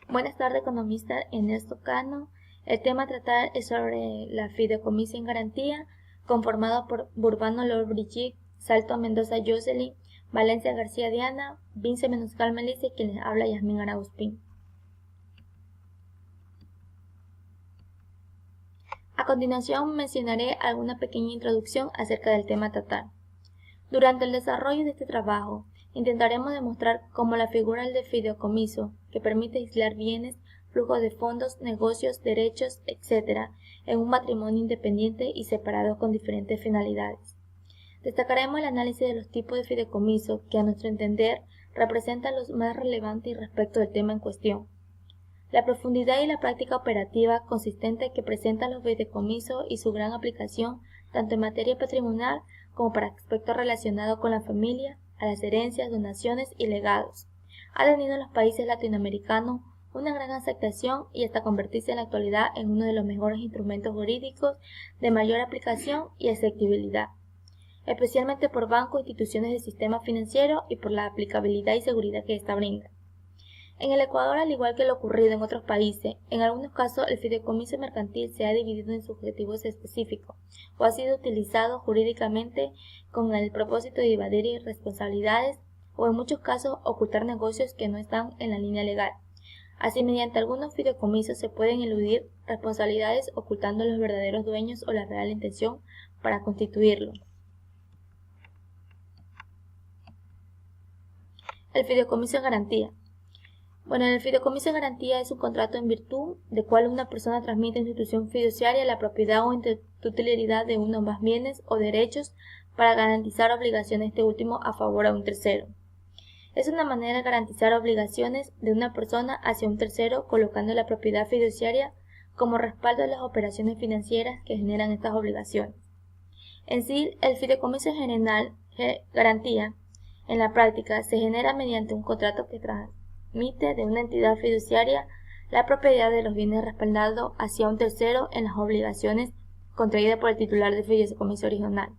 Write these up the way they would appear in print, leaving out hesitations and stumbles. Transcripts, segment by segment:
Buenas tardes, economista Ernesto Cano. El tema a tratar es sobre la fideicomiso en garantía, conformado por Burbano Lord Brigitte, Salto Mendoza Jocelyn, Valencia García Diana, Vince Menuscal Melissa y quien les habla Yasmín Arauzpín. A continuación mencionaré alguna pequeña introducción acerca del tema a tratar. Durante el desarrollo de este trabajo, intentaremos demostrar cómo la figura del fideicomiso, que permite aislar bienes, flujos de fondos, negocios, derechos, etc., en un patrimonio independiente y separado con diferentes finalidades. Destacaremos el análisis de los tipos de fideicomiso que, a nuestro entender, representan los más relevantes respecto del tema en cuestión. La profundidad y la práctica operativa consistente que presentan los fideicomisos y su gran aplicación tanto en materia patrimonial como para aspectos relacionados con la familia, a las herencias, donaciones y legados, ha tenido en los países latinoamericanos una gran aceptación y hasta convertirse en la actualidad en uno de los mejores instrumentos jurídicos de mayor aplicación y aceptabilidad, especialmente por bancos e instituciones del sistema financiero y por la aplicabilidad y seguridad que ésta brinda. En el Ecuador, al igual que lo ocurrido en otros países, en algunos casos el fideicomiso mercantil se ha dividido en subjetivos específicos o ha sido utilizado jurídicamente con el propósito de evadir responsabilidades o en muchos casos ocultar negocios que no están en la línea legal. Así, mediante algunos fideicomisos se pueden eludir responsabilidades ocultando a los verdaderos dueños o la real intención para constituirlo. El fideicomiso en garantía. El fideicomiso de garantía es un contrato en virtud de cual una persona transmite a institución fiduciaria la propiedad o titularidad de uno o más bienes o derechos para garantizar obligaciones de este último a favor de un tercero. Es una manera de garantizar obligaciones de una persona hacia un tercero colocando la propiedad fiduciaria como respaldo de las operaciones financieras que generan estas obligaciones. En sí, el fideicomiso general garantía, en la práctica, se genera mediante un contrato que transmite de una entidad fiduciaria la propiedad de los bienes respaldados hacia un tercero en las obligaciones contraídas por el titular del fideicomiso original,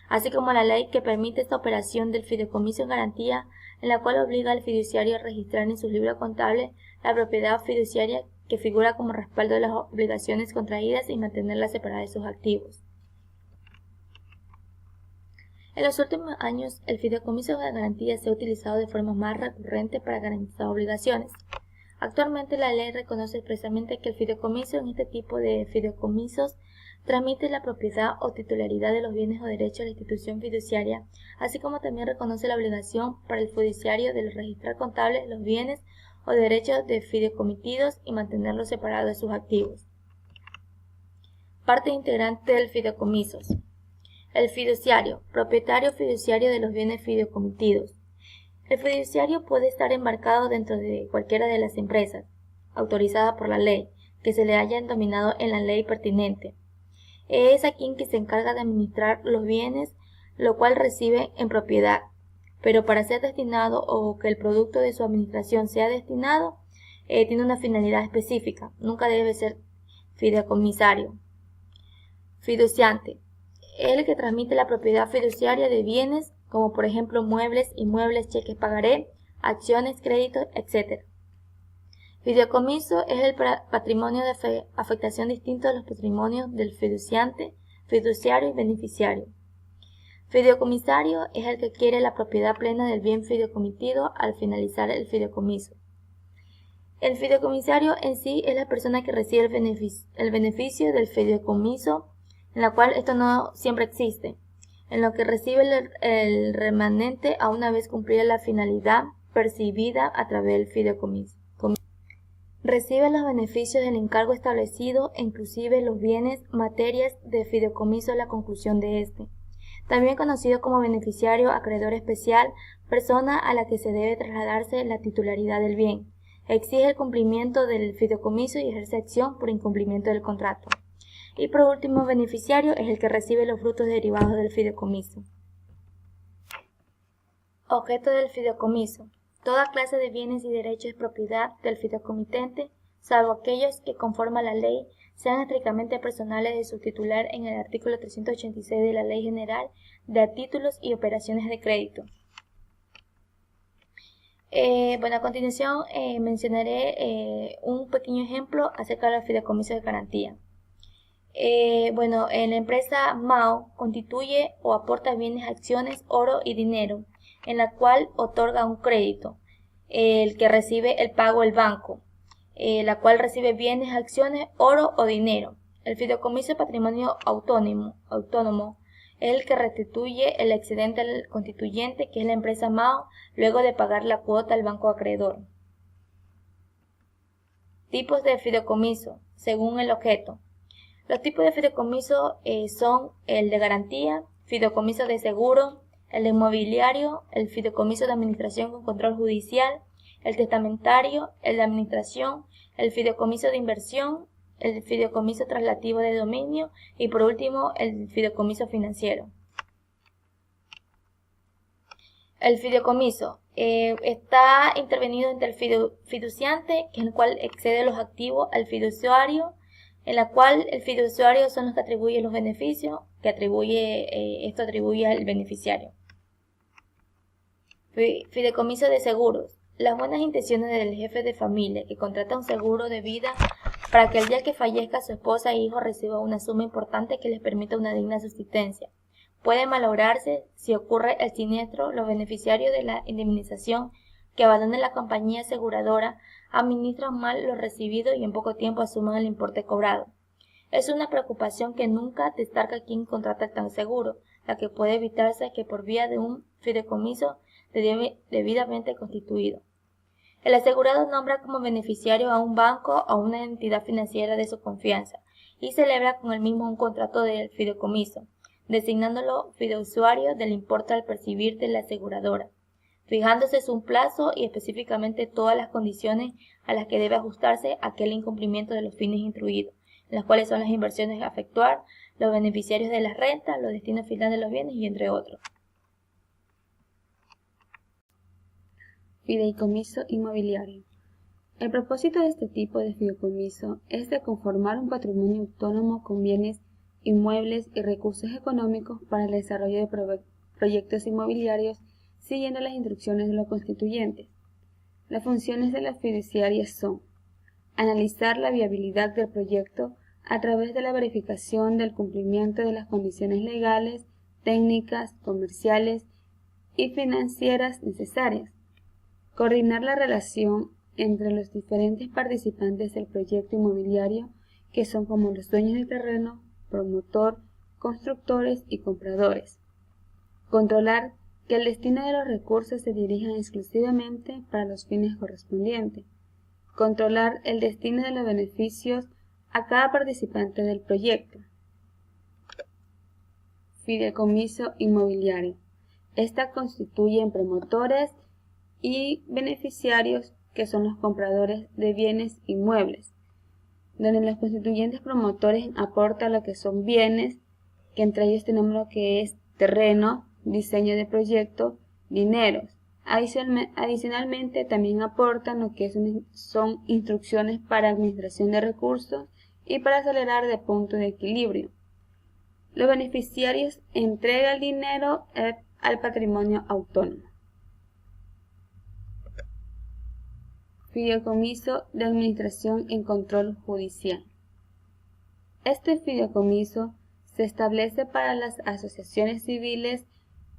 así como la ley que permite esta operación del fideicomiso en garantía, en la cual obliga al fiduciario a registrar en su libro contable la propiedad fiduciaria que figura como respaldo de las obligaciones contraídas y mantenerla separada de sus activos. En los últimos años, el fideicomiso de garantía se ha utilizado de forma más recurrente para garantizar obligaciones. Actualmente la ley reconoce expresamente que el fideicomiso en este tipo de fideicomisos transmite la propiedad o titularidad de los bienes o derechos a la institución fiduciaria, así como también reconoce la obligación para el fiduciario de registrar contables los bienes o derechos de fideicomitidos y mantenerlos separados de sus activos. Parte integrante del fideicomiso. El fiduciario, propietario fiduciario de los bienes fideicomitidos. El fiduciario puede estar embarcado dentro de cualquiera de las empresas, autorizadas por la ley, que se le haya dominado en la ley pertinente. Es a quien que se encarga de administrar los bienes, lo cual recibe en propiedad, pero para ser destinado o que el producto de su administración sea destinado, tiene una finalidad específica, nunca debe ser fideicomisario. Fiduciante. Es el que transmite la propiedad fiduciaria de bienes, como por ejemplo muebles, inmuebles, cheques pagaré, acciones, créditos, etc. Fideicomiso es el patrimonio de afectación distinto de los patrimonios del fiduciante, fiduciario y beneficiario. Fideicomisario es el que adquiere la propiedad plena del bien fideicomitido al finalizar el fideicomiso. El fideicomisario en sí es la persona que recibe el beneficio del fideicomiso, en la cual esto no siempre existe, en lo que recibe el remanente a una vez cumplida la finalidad percibida a través del fideicomiso. Recibe los beneficios del encargo establecido e inclusive los bienes, materias de fideicomiso a la conclusión de este. También conocido como beneficiario acreedor especial, persona a la que se debe trasladarse la titularidad del bien. Exige el cumplimiento del fideicomiso y ejerce acción por incumplimiento del contrato. Y por último, beneficiario es el que recibe los frutos derivados del fideicomiso. Objeto del fideicomiso. Toda clase de bienes y derechos es propiedad del fideicomitente, salvo aquellos que, conforme a la ley, sean estrictamente personales de su titular en el artículo 386 de la Ley General de Títulos y Operaciones de Crédito. Bueno, a continuación mencionaré un pequeño ejemplo acerca de los fideicomisos de garantía. Bueno, en la empresa MAO constituye o aporta bienes, acciones, oro y dinero, en la cual otorga un crédito, el que recibe el pago el banco, la cual recibe bienes, acciones, oro o dinero. El fideicomiso de patrimonio autónomo es el que restituye el excedente al constituyente, que es la empresa MAO, luego de pagar la cuota al banco acreedor. Tipos de fideicomiso, según el objeto. Los tipos de fideicomiso son el de garantía, fideicomiso de seguro, el de inmobiliario, el fideicomiso de administración con control judicial, el testamentario, el de administración, el fideicomiso de inversión, el fideicomiso traslativo de dominio y por último el fideicomiso financiero. El fideicomiso está intervenido entre el fiduciante, que es el cual excede los activos, al fiduciario, en la cual el fiduciario son los que atribuyen los beneficios, que esto atribuye al beneficiario. Fideicomiso de seguros. Las buenas intenciones del jefe de familia que contrata un seguro de vida para que el día que fallezca su esposa e hijo reciba una suma importante que les permita una digna subsistencia. Puede malograrse si ocurre el siniestro. Los beneficiarios de la indemnización que abandonen la compañía aseguradora administran mal lo recibido y en poco tiempo asuman el importe cobrado. Es una preocupación que nunca destaca quien contrata el tan seguro, la que puede evitarse que por vía de un fideicomiso debidamente constituido. El asegurado nombra como beneficiario a un banco o a una entidad financiera de su confianza y celebra con el mismo un contrato de fideicomiso, designándolo fideiusuario del importe al percibir de la aseguradora, fijándose un plazo y específicamente todas las condiciones a las que debe ajustarse aquel incumplimiento de los fines instruidos, en las cuales son las inversiones a efectuar, los beneficiarios de las rentas, los destinos finales de los bienes y entre otros. Fideicomiso inmobiliario. El propósito de este tipo de fideicomiso es de conformar un patrimonio autónomo con bienes inmuebles y recursos económicos para el desarrollo de proyectos inmobiliarios siguiendo las instrucciones de los constituyentes. Las funciones de las fiduciarias son: analizar la viabilidad del proyecto a través de la verificación del cumplimiento de las condiciones legales, técnicas, comerciales y financieras necesarias, coordinar la relación entre los diferentes participantes del proyecto inmobiliario, que son como los dueños del terreno, promotor, constructores y compradores, controlar que el destino de los recursos se dirija exclusivamente para los fines correspondientes, controlar el destino de los beneficios a cada participante del proyecto. Fideicomiso inmobiliario. Esta constituye en promotores y beneficiarios, que son los compradores de bienes inmuebles, donde los constituyentes promotores aportan lo que son bienes, que entre ellos tenemos lo que es terreno, diseño de proyecto, dineros. Adicionalmente también aportan lo que son instrucciones para administración de recursos y para acelerar de punto de equilibrio. Los beneficiarios entregan el dinero al patrimonio autónomo. Fideicomiso de administración en control judicial. Este fideicomiso se establece para las asociaciones civiles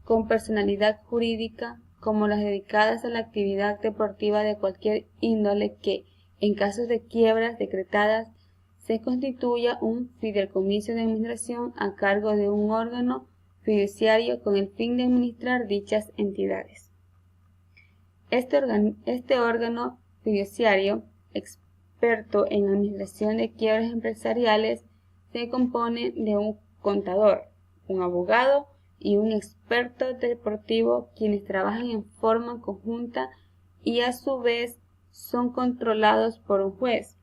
con personalidad jurídica, como las dedicadas a la actividad deportiva de cualquier índole, que, en casos de quiebras decretadas, se constituya un fideicomiso de administración a cargo de un órgano fiduciario con el fin de administrar dichas entidades. Este órgano fiduciario, experto en administración de quiebras empresariales, se compone de un contador, un abogado y un experto deportivo, quienes trabajan en forma conjunta y a su vez son controlados por un juez.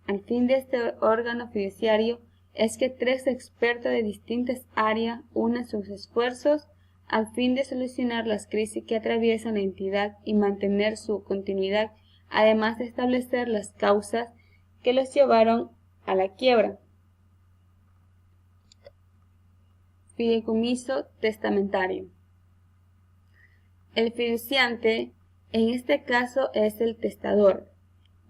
El fin de este órgano fiduciario es que 3 expertos de distintas áreas unan sus esfuerzos al fin de solucionar las crisis que atraviesa la entidad y mantener su continuidad, además de establecer las causas que los llevaron a la quiebra. Fideicomiso testamentario. El fiduciante En este caso es el testador,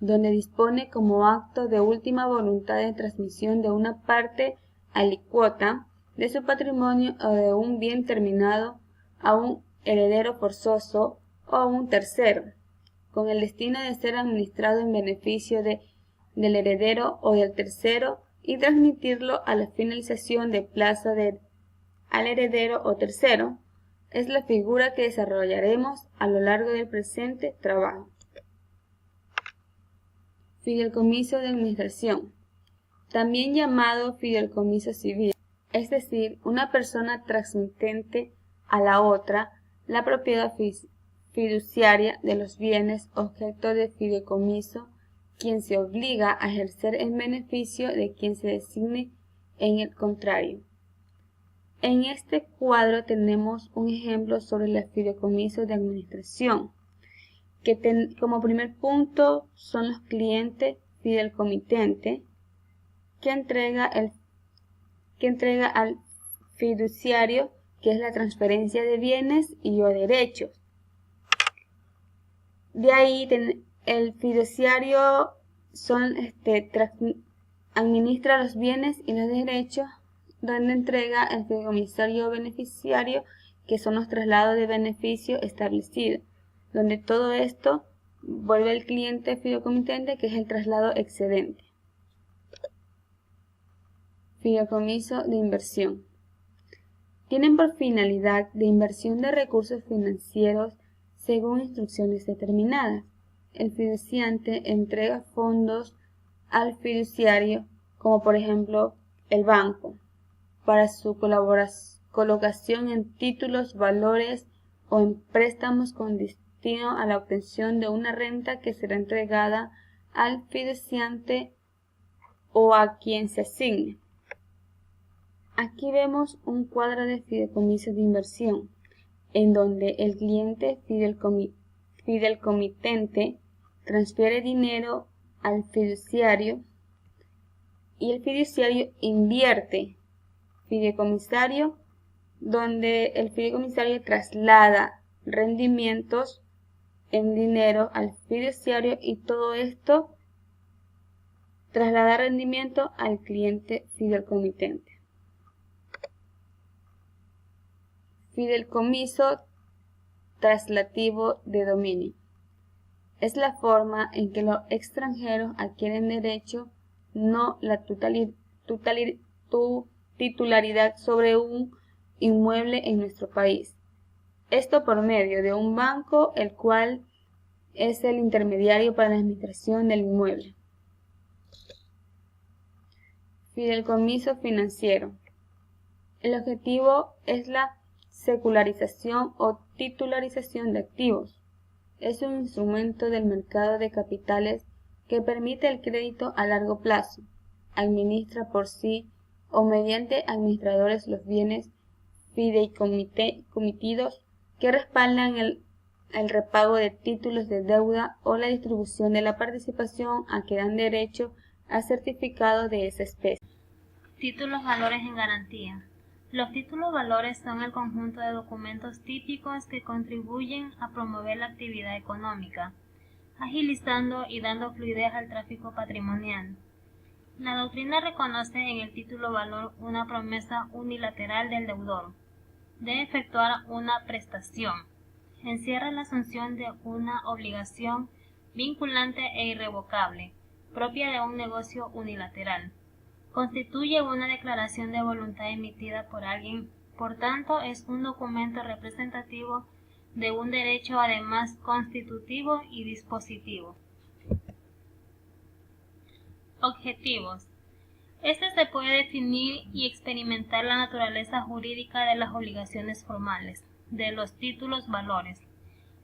donde dispone como acto de última voluntad de transmisión de una parte alícuota de su patrimonio o de un bien terminado a un heredero forzoso o a un tercero, con el destino de ser administrado en beneficio del heredero o del tercero y transmitirlo a la finalización de plazo al heredero o tercero. Es la figura que desarrollaremos a lo largo del presente trabajo. Fideicomiso de administración, también llamado fideicomiso civil, es decir, una persona transmitente a la otra la propiedad fiduciaria de los bienes objeto de fideicomiso, quien se obliga a ejercer en beneficio de quien se designe en el contrario. En este cuadro tenemos un ejemplo sobre el fideicomiso de administración, que como primer punto son los clientes fideicomitente, que entrega al fiduciario, que es la transferencia de bienes y o derechos. De ahí el fiduciario administra los bienes y los derechos, donde entrega el fideicomisario beneficiario, que son los traslados de beneficio establecidos, donde todo esto vuelve al cliente fideicomitente, que es el traslado excedente. Fideicomiso de inversión. Tienen por finalidad de inversión de recursos financieros según instrucciones determinadas. El fiduciante entrega fondos al fiduciario, como por ejemplo el banco, para su colocación en títulos, valores o en préstamos con destino a la obtención de una renta que será entregada al fiduciante o a quien se asigne. Aquí vemos un cuadro de fideicomiso de inversión, en donde el cliente fideicomitente transfiere dinero al fiduciario y el fiduciario invierte. Fideicomisario, donde el fideicomisario traslada rendimientos en dinero al fiduciario y todo esto traslada rendimiento al cliente fideicomitente. Fideicomiso traslativo de dominio. Es la forma en que los extranjeros adquieren derecho, no la titularidad sobre un inmueble en nuestro país. Esto por medio de un banco, el cual es el intermediario para la administración del inmueble. Fideicomiso financiero. El objetivo es la secularización o titularización de activos. Es un instrumento del mercado de capitales que permite el crédito a largo plazo. Administra por sí o mediante administradores los bienes fideicomitidos que respaldan el repago de títulos de deuda o la distribución de la participación a que dan derecho a certificado de esa especie. Títulos valores en garantía. Los títulos valores son el conjunto de documentos típicos que contribuyen a promover la actividad económica, agilizando y dando fluidez al tráfico patrimonial. La doctrina reconoce en el título valor una promesa unilateral del deudor de efectuar una prestación. Encierra la asunción de una obligación vinculante e irrevocable, propia de un negocio unilateral. Constituye una declaración de voluntad emitida por alguien, por tanto es un documento representativo de un derecho además constitutivo y dispositivo. Objetivos. Este se puede definir y experimentar la naturaleza jurídica de las obligaciones formales, de los títulos valores.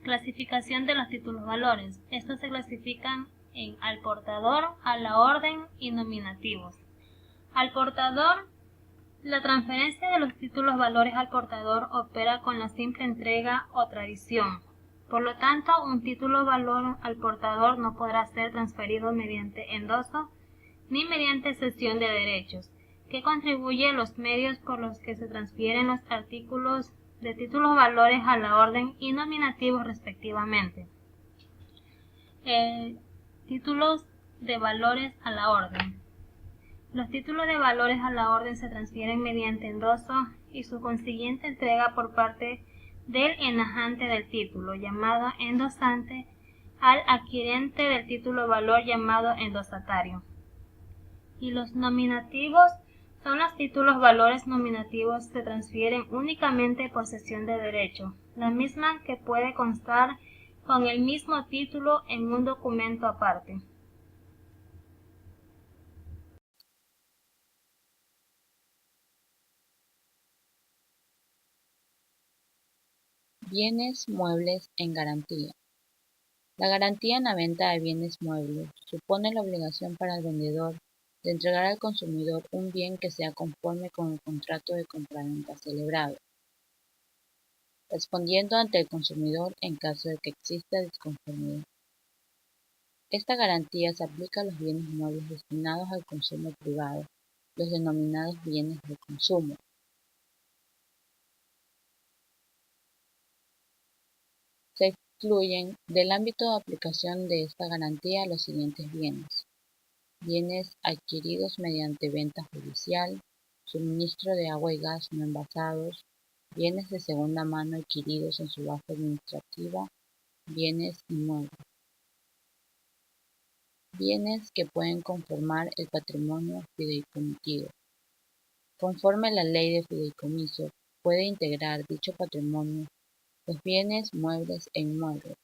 Clasificación de los títulos valores. Estos se clasifican en al portador, a la orden y nominativos. Al portador, la transferencia de los títulos valores al portador opera con la simple entrega o tradición. Por lo tanto, un título valor al portador no podrá ser transferido mediante endoso ni mediante cesión de derechos, que contribuye a los medios por los que se transfieren los artículos de títulos valores a la orden y nominativos respectivamente. Títulos de valores a la orden. Los títulos de valores a la orden se transfieren mediante endoso y su consiguiente entrega por parte del enajante del título, llamado endosante, al adquirente del título valor, llamado endosatario. Y los nominativos son los títulos valores nominativos se transfieren únicamente por cesión de derecho, la misma que puede constar con el mismo título en un documento aparte. Bienes muebles en garantía. La garantía en la venta de bienes muebles supone la obligación para el vendedor de entregar al consumidor un bien que sea conforme con el contrato de compraventa celebrado, respondiendo ante el consumidor en caso de que exista disconformidad. Esta garantía se aplica a los bienes muebles destinados al consumo privado, los denominados bienes de consumo. Se excluyen del ámbito de aplicación de esta garantía los siguientes bienes: bienes adquiridos mediante venta judicial, suministro de agua y gas no envasados, bienes de segunda mano adquiridos en subasta administrativa, bienes inmuebles. Bienes que pueden conformar el patrimonio fideicomitido. Conforme la ley de fideicomiso, puede integrar dicho patrimonio los bienes muebles e inmuebles,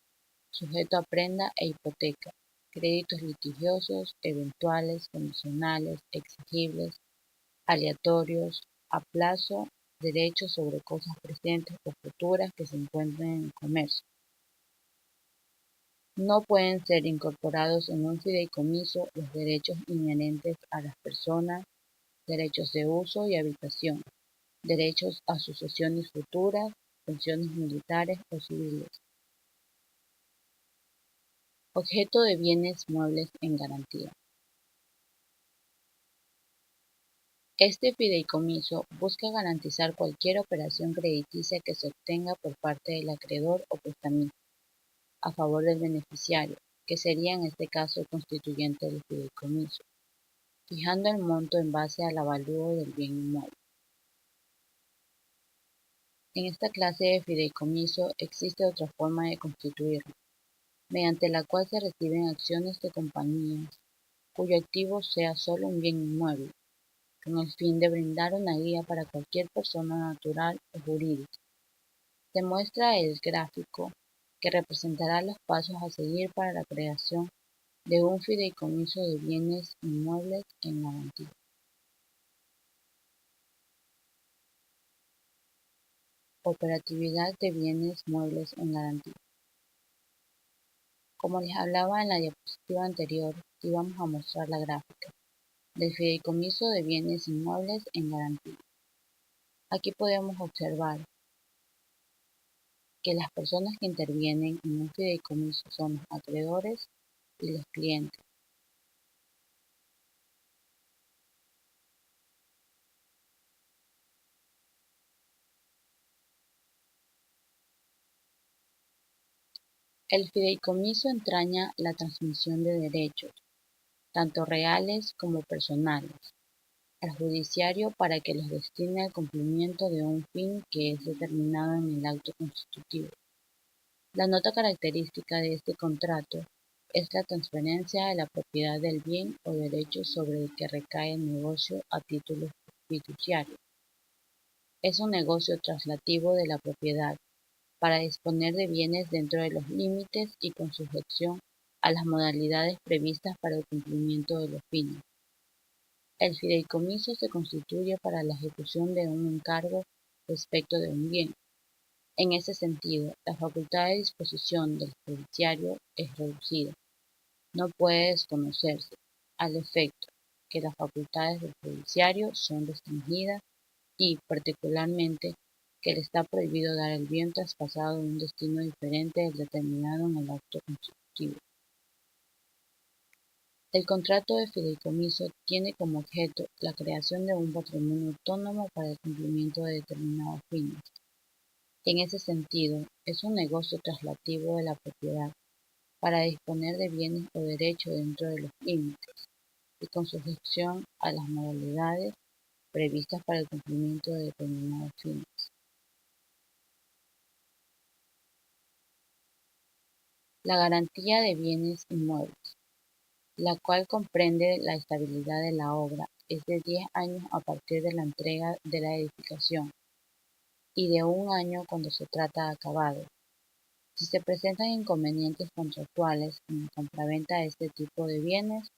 sujeto a prenda e hipoteca, créditos litigiosos, eventuales, condicionales, exigibles, aleatorios, a plazo, derechos sobre cosas presentes o futuras que se encuentren en comercio. No pueden ser incorporados en un fideicomiso los derechos inherentes a las personas, derechos de uso y habitación, derechos a sucesiones futuras, pensiones militares o civiles. Objeto de bienes muebles en garantía. Este fideicomiso busca garantizar cualquier operación crediticia que se obtenga por parte del acreedor o prestamista a favor del beneficiario, que sería en este caso el constituyente del fideicomiso, fijando el monto en base al avalúo del bien inmueble. En esta clase de fideicomiso existe otra forma de constituirlo, mediante la cual se reciben acciones de compañías cuyo activo sea solo un bien inmueble, con el fin de brindar una guía para cualquier persona natural o jurídica. Se muestra el gráfico que representará los pasos a seguir para la creación de un fideicomiso de bienes inmuebles en garantía. Operatividad de bienes muebles en garantía. Como les hablaba en la diapositiva anterior, y vamos a mostrar la gráfica del fideicomiso de bienes inmuebles en garantía. Aquí podemos observar que las personas que intervienen en un fideicomiso son los acreedores y los clientes. El fideicomiso entraña la transmisión de derechos, tanto reales como personales, al judiciario para que los destine al cumplimiento de un fin que es determinado en el acto constitutivo. La nota característica de este contrato es la transferencia de la propiedad del bien o derecho sobre el que recae el negocio a título fiduciario. Es un negocio traslativo de la propiedad para disponer de bienes dentro de los límites y con sujeción a las modalidades previstas para el cumplimiento de los fines. El fideicomiso se constituye para la ejecución de un encargo respecto de un bien. En ese sentido, la facultad de disposición del fiduciario es reducida. No puede desconocerse, al efecto, que las facultades del fiduciario son restringidas y, particularmente, que le está prohibido dar el bien traspasado a un destino diferente del determinado en el acto constitutivo. El contrato de fideicomiso tiene como objeto la creación de un patrimonio autónomo para el cumplimiento de determinados fines. En ese sentido, es un negocio traslativo de la propiedad para disponer de bienes o derechos dentro de los límites y con sujeción a las modalidades previstas para el cumplimiento de determinados fines. La garantía de bienes inmuebles, la cual comprende la estabilidad de la obra, es de 10 años a partir de la entrega de la edificación y de 1 año cuando se trata de acabado. Si se presentan inconvenientes contractuales en la compraventa de este tipo de bienes,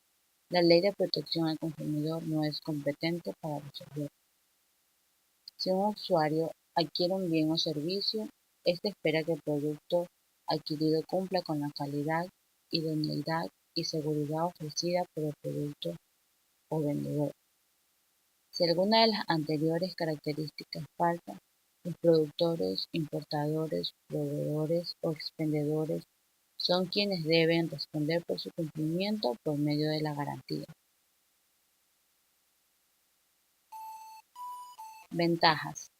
la Ley de Protección al Consumidor no es competente para resolver. Si un usuario adquiere un bien o servicio, éste espera que el producto adquirido cumpla con la calidad, idoneidad y seguridad ofrecida por el producto o vendedor. Si alguna de las anteriores características falta, los productores, importadores, proveedores o expendedores son quienes deben responder por su cumplimiento por medio de la garantía. Ventajas.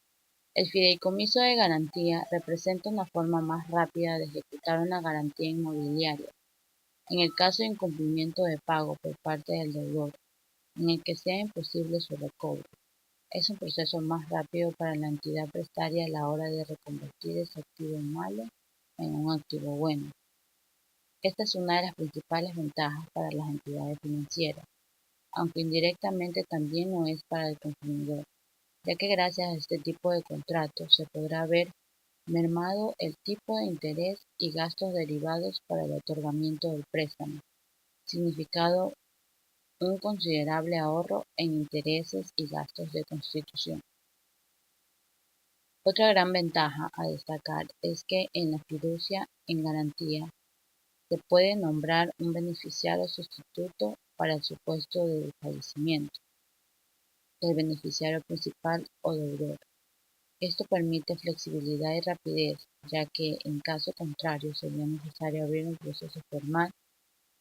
El fideicomiso de garantía representa una forma más rápida de ejecutar una garantía inmobiliaria, en el caso de incumplimiento de pago por parte del deudor, en el que sea imposible su recobro. Es un proceso más rápido para la entidad prestaria a la hora de reconvertir ese activo malo en un activo bueno. Esta es una de las principales ventajas para las entidades financieras, aunque indirectamente también lo es para el consumidor, ya que gracias a este tipo de contratos se podrá ver mermado el tipo de interés y gastos derivados para el otorgamiento del préstamo, significando un considerable ahorro en intereses y gastos de constitución. Otra gran ventaja a destacar es que en la fiducia en garantía se puede nombrar un beneficiario sustituto para el supuesto de fallecimiento del beneficiario principal o deudor. Esto permite flexibilidad y rapidez, ya que en caso contrario sería necesario abrir un proceso formal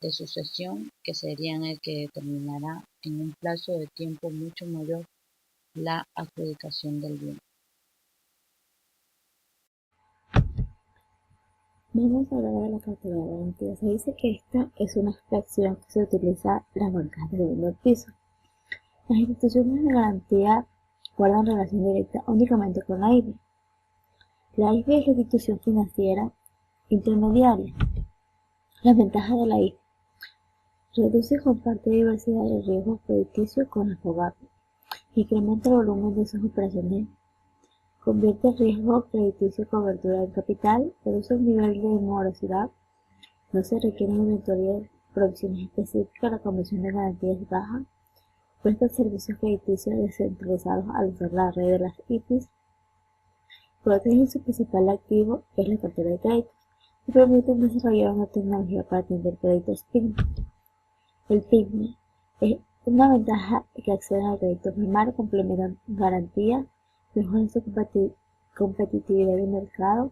de sucesión que sería el que determinará en un plazo de tiempo mucho mayor la adjudicación del bien. Vamos a hablar de la cartera de garantía. Se dice que esta es una abstracción que se utiliza en las bancas de segundo piso. Las instituciones de garantía guardan relación directa únicamente con la IFE. La IFE es la institución financiera intermediaria. Las ventajas de la IFE: reduce y comparte diversidad de riesgos crediticios con la FOGAPE, incrementa el volumen de sus operaciones, convierte el riesgo crediticio en cobertura del capital, reduce el nivel de morosidad, no se requieren auditorías de provisiones específicas, la comisión de garantía es baja, presta servicios crediticios descentralizados al usar la red de las IFIs, protege su principal activo, que es la cartera de créditos, y permiten desarrollar una tecnología para atender créditos PYME. El PYME es una ventaja que acceden al crédito primario, complementan garantías, mejoran su competitividad de mercado,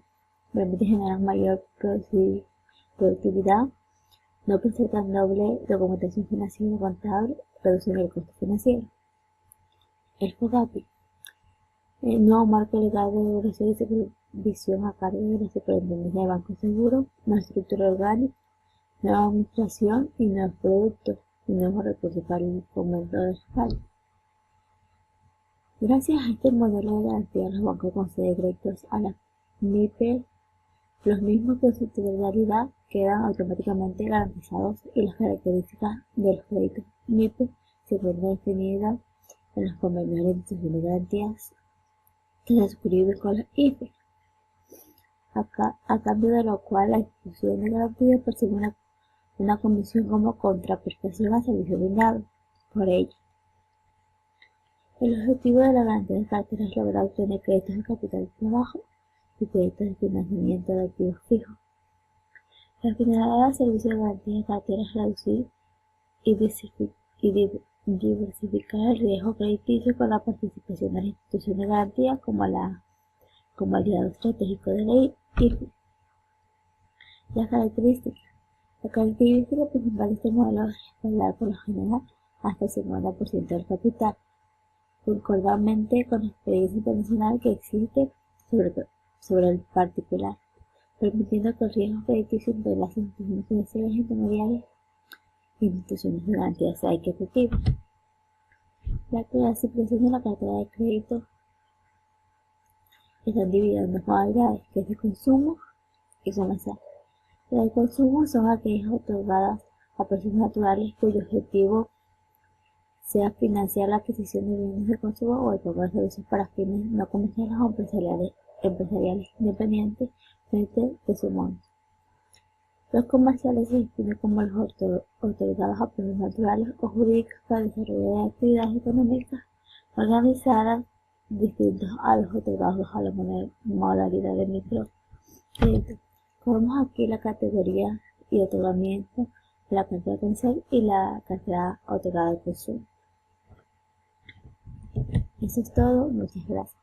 permite generar mayor productividad, no presentan doble documentación financiera y contable, reducen el costo financiero. El FOGAPE, el nuevo marco legal de regulación y supervisión a cargo de la Superintendencia de Banco Seguro, nueva estructura orgánica, nueva administración y nuevos productos y nuevos recursos para el fomento de respaldo. Gracias a este modelo de garantía, los bancos conceden créditos a las MIPE, los mismos que en su totalidad quedan automáticamente garantizados y las características de los créditos MIPE se encuentran definidas en los convenios de institución de garantías que se suscriben con la IFE, a cambio de lo cual la institución de garantía percibe una comisión como contraprestación al servicio brindado por ella. El objetivo de la garantía de cartera es lograr obtener créditos de capital de trabajo y créditos de financiamiento de activos fijos. La finalidad del servicio de garantía de cartera es reducir y diversificar el riesgo crediticio con la participación de la institución de garantía como aliado estratégico de la IFE. Las características. La característica principal de este modelo es respaldar por lo general hasta el 50% del capital, concordamente con la experiencia internacional que existe sobre el particular. permitiendo que el riesgo crediticio entre las instituciones financieras intermediarias y instituciones de garantía sea equitativo. La clasificación de la cartera de crédito están divididas en dos modalidades, que es de consumo y comercial. Las de consumo son aquellas otorgadas a personas naturales cuyo objetivo sea financiar la adquisición de bienes de consumo o el pago de servicios para fines no comerciales o empresariales independientes de su monto. Los comerciales se definen como los otorgados a personas naturales o jurídicas para el desarrollo de actividades económicas organizadas distintos a los otorgados a la modalidad de microcrédito. Como aquí la categoría y otorgamiento, la cartera comercial y la cartera otorgada de consumo. Eso es todo, muchas gracias.